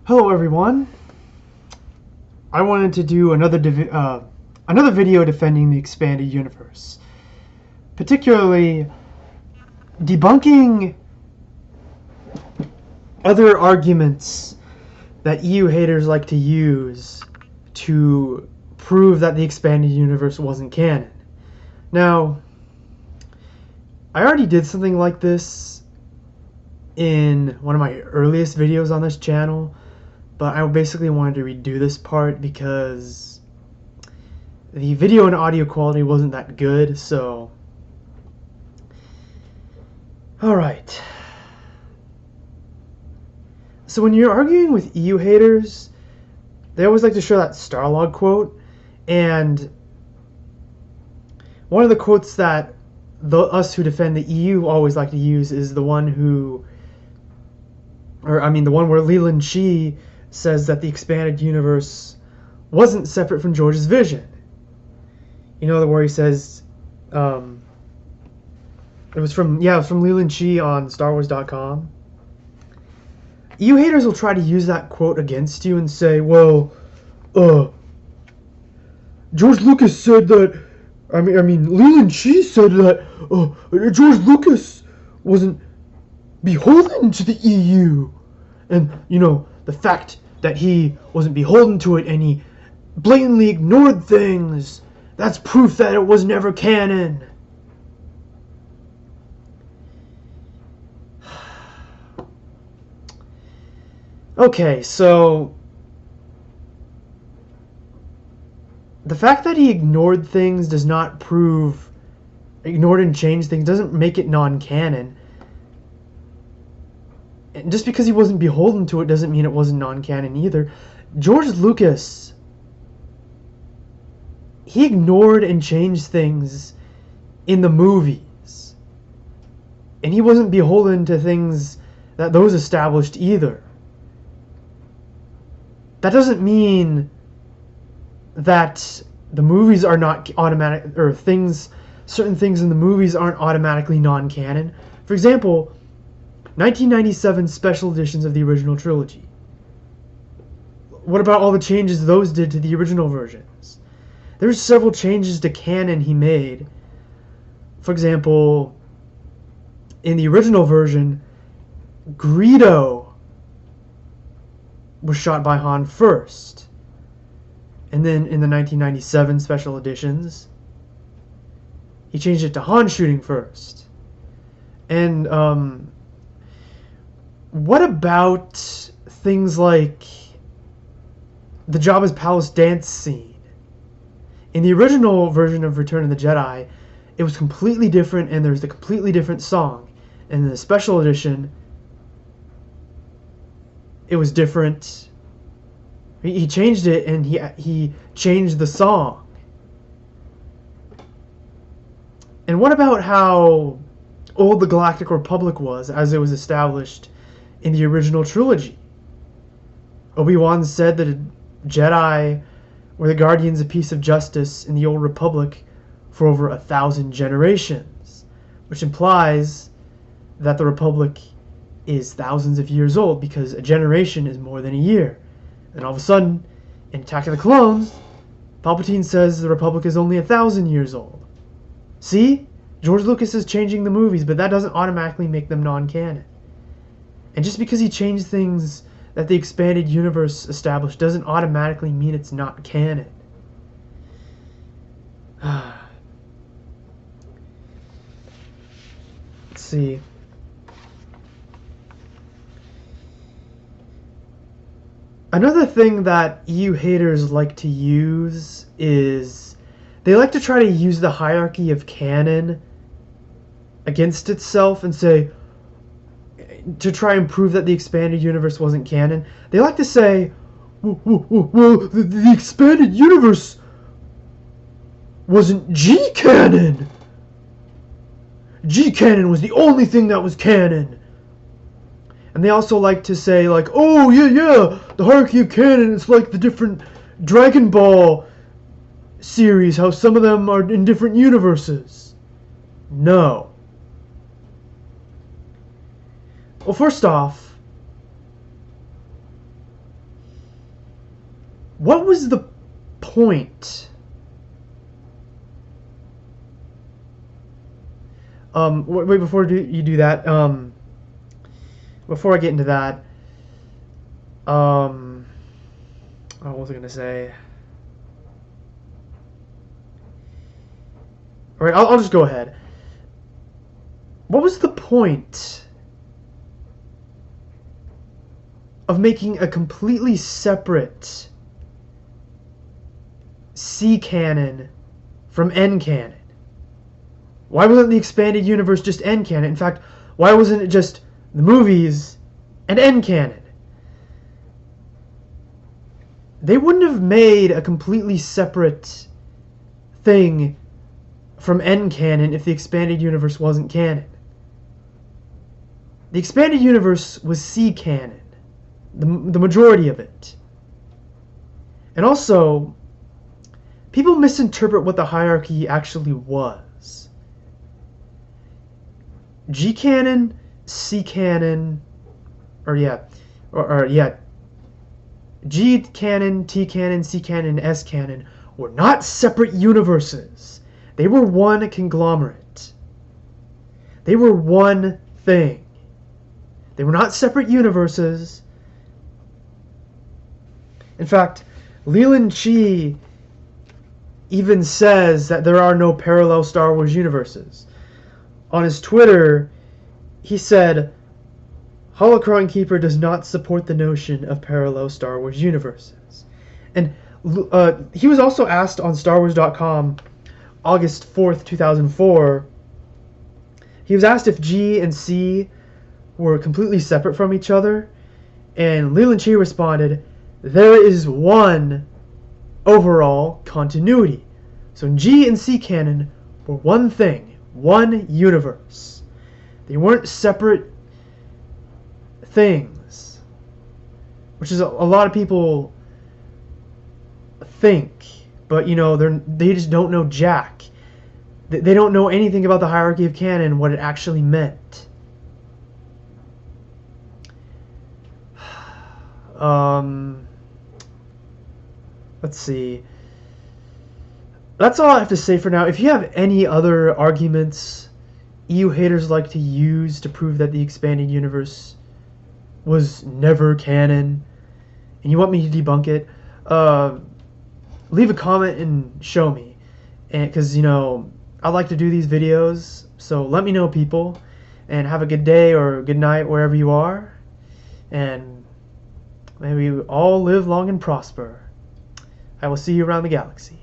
Hello everyone. I wanted to do another video defending the expanded universe, particularly debunking other arguments that EU haters like to use to prove that the expanded universe wasn't canon. Now, I already did something like this in one of my earliest videos on this channel, but I basically wanted to redo this part because the video and audio quality wasn't that good. So alright, so when you're arguing with EU haters, they always like to show that Starlog quote, and one of the quotes that us who defend the EU always like to use is the one the one where Leland Shee says that the expanded universe wasn't separate from George's vision. You know, where he says, it was from Leland Shee on StarWars.com. EU haters will try to use that quote against you and say, well, George Lucas said that, Leland Shee said that George Lucas wasn't beholden to the EU. And, you know, the fact that he wasn't beholden to it and he blatantly ignored things, that's proof that it was never canon. Okay, so the fact that he ignored things does not prove, ignored and changed things doesn't make it non-canon. And just because he wasn't beholden to it doesn't mean it wasn't non-canon either. George Lucas, he ignored and changed things in the movies, and he wasn't beholden to things that those established either. That doesn't mean that the movies are not automatic, or certain things in the movies aren't automatically non-canon. For example, 1997 special editions of the original trilogy. What about all the changes those did to the original versions? There's several changes to canon he made. For example, in the original version, Greedo was shot by Han first. And then in the 1997 special editions, he changed it to Han shooting first. And what about things like the Jabba's Palace dance scene? In the original version of Return of the Jedi, it was completely different, and there's a completely different song. And in the special edition, it was different. He changed it, and he changed the song. And what about how old the Galactic Republic was as it was established in the original trilogy? Obi-Wan said that Jedi were the guardians of peace of justice in the Old Republic for over 1,000 generations, which implies that the Republic is thousands of years old, because a generation is more than a year. And all of a sudden, in Attack of the Clones, Palpatine says the Republic is only 1,000 years old. See? George Lucas is changing the movies, but that doesn't automatically make them non-canon. And just because he changed things that the expanded universe established doesn't automatically mean it's not canon. Let's see. Another thing that EU haters like to use is they like to try to use the hierarchy of canon against itself and say, to try and prove that the expanded universe wasn't canon, they like to say, well, the expanded universe wasn't G-canon. G-canon was the only thing that was canon. And they also like to say, like, oh, yeah, the hierarchy of canon is like the different Dragon Ball series, how some of them are in different universes. No. Well, first off, what was the point? Wait, before you do that, before I get into that, oh, what was I gonna say? All right, I'll just go ahead. What was the point of making a completely separate C-canon from N-canon? Why wasn't the expanded universe just N-canon? In fact, why wasn't it just the movies and N-canon? They wouldn't have made a completely separate thing from N-canon if the expanded universe wasn't canon. The expanded universe was C-canon, the majority of it. And also, people misinterpret what the hierarchy actually was. G-canon, C-canon, G-canon, T-canon, C-canon, and S-canon were not separate universes. They were one conglomerate. They were one thing. They were not separate universes. In fact, Leland Chi even says that there are no parallel Star Wars universes. On his Twitter, he said, Holocron Keeper does not support the notion of parallel Star Wars universes. And he was also asked on StarWars.com, August 4th, 2004, he was asked if G and C were completely separate from each other, and Leland Chi responded, there is one overall continuity. So G and C canon were one thing, one universe. They weren't separate things, which is a lot of people think, but they just don't know jack. They don't know anything about the hierarchy of canon, what it actually meant. Let's see. That's all I have to say for now. If you have any other arguments EU haters like to use to prove that the expanded universe was never canon, and you want me to debunk it, leave a comment and show me. And because I like to do these videos, so let me know, people, and have a good day or good night wherever you are, and may we all live long and prosper. I will see you around the galaxy.